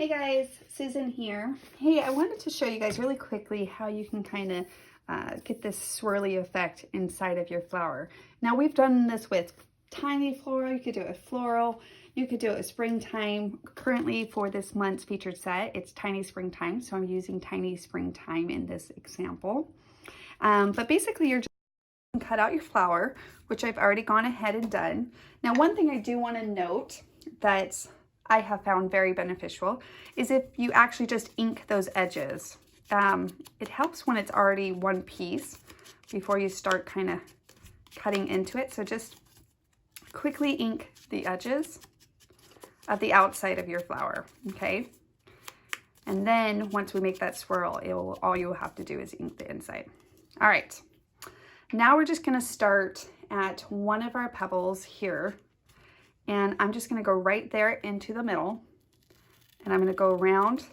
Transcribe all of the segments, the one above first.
Hey guys, Susan here. Hey, I wanted to show you guys really quickly how you can kind of get this swirly effect inside of your flower. Now we've done this with tiny floral, you could do it with floral, you could do it with springtime. Currently for this month's featured set, it's tiny springtime, so I'm using tiny springtime in this example. But basically you're just going to cut out your flower, which I've already gone ahead and done. Now one thing I do want to note that I have found very beneficial is if you actually just ink those edges. It helps when it's already one piece before you start kind of cutting into it. So just quickly ink the edges of the outside of your flower, okay? And then once we make that swirl, all you'll have to do is ink the inside. All right, now we're just gonna start at one of our pebbles here. And I'm just gonna go right there into the middle, and I'm gonna go around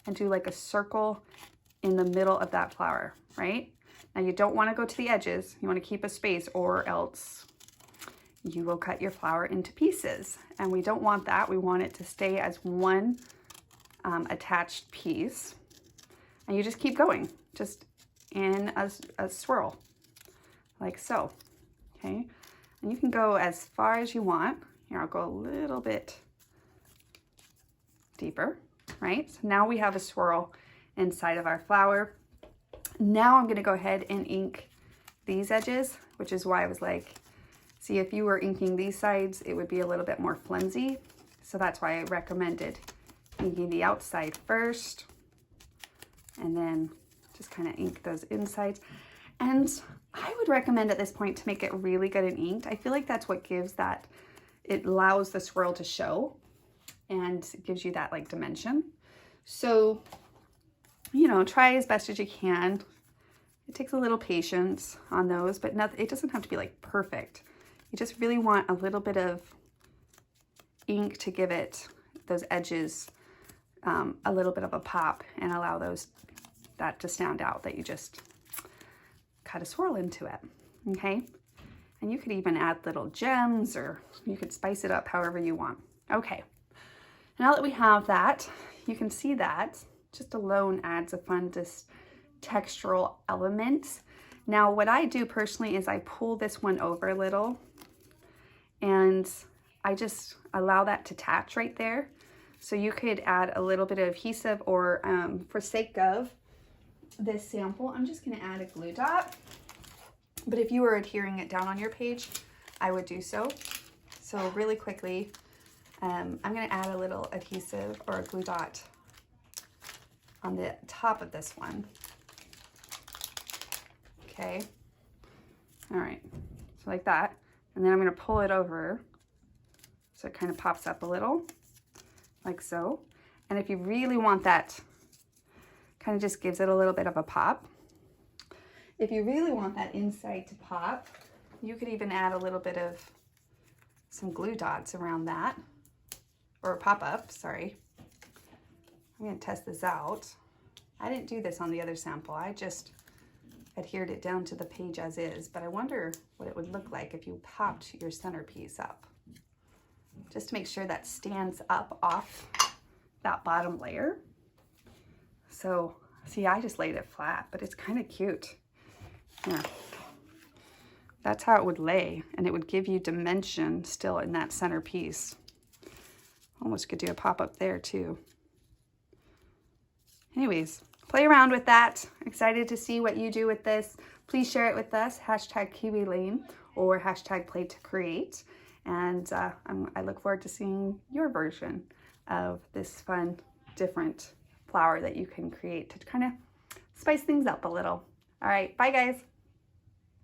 and do like a circle in the middle of that flower, right? Now you don't wanna go to the edges, you wanna keep a space or else you will cut your flower into pieces. And we don't want that, we want it to stay as one attached piece. And you just keep going, just in a swirl, like so, okay? And you can go as far as you want. Here, I'll go a little bit deeper, right? So now we have a swirl inside of our flower. Now I'm gonna go ahead and ink these edges, which is why I was like, see, if you were inking these sides, it would be a little bit more flimsy. So that's why I recommended inking the outside first, and then just kind of ink those insides. And I would recommend at this point to make it really good and inked. I feel like that's what gives that, it allows the swirl to show and gives you that like dimension. So, you know, try as best as you can. It takes a little patience on those, but it doesn't have to be like perfect. You just really want a little bit of ink to give it, those edges, a little bit of a pop and allow that to stand out, that you just cut a swirl into it, okay? And you could even add little gems, or you could spice it up however you want. Okay, now that we have that, you can see that just alone adds a fun textural element. Now what I do personally is I pull this one over a little and I just allow that to attach right there. So you could add a little bit of adhesive, or for sake of this sample, I'm just gonna add a glue dot. But if you were adhering it down on your page, I would do so. So really quickly, I'm gonna add a little adhesive or a glue dot on the top of this one. Okay, all right, so like that. And then I'm gonna pull it over so it kind of pops up a little, like so. And if you really want that, kind of just gives it a little bit of a pop. If you really want that inside to pop, you could even add a little bit of some glue dots around that, or pop-up, sorry. I'm gonna test this out. I didn't do this on the other sample. I just adhered it down to the page as is, but I wonder what it would look like if you popped your centerpiece up. Just to make sure that stands up off that bottom layer. So, see, I just laid it flat, but it's kind of cute. Yeah. That's how it would lay, and it would give you dimension still in that centerpiece. Almost could do a pop-up there too. Anyways, play around with that. Excited to see what you do with this. Please share it with us, #KiwiLane or #PlayToCreate. And I look forward to seeing your version of this fun, different flower that you can create to kind of spice things up a little. All right, bye guys.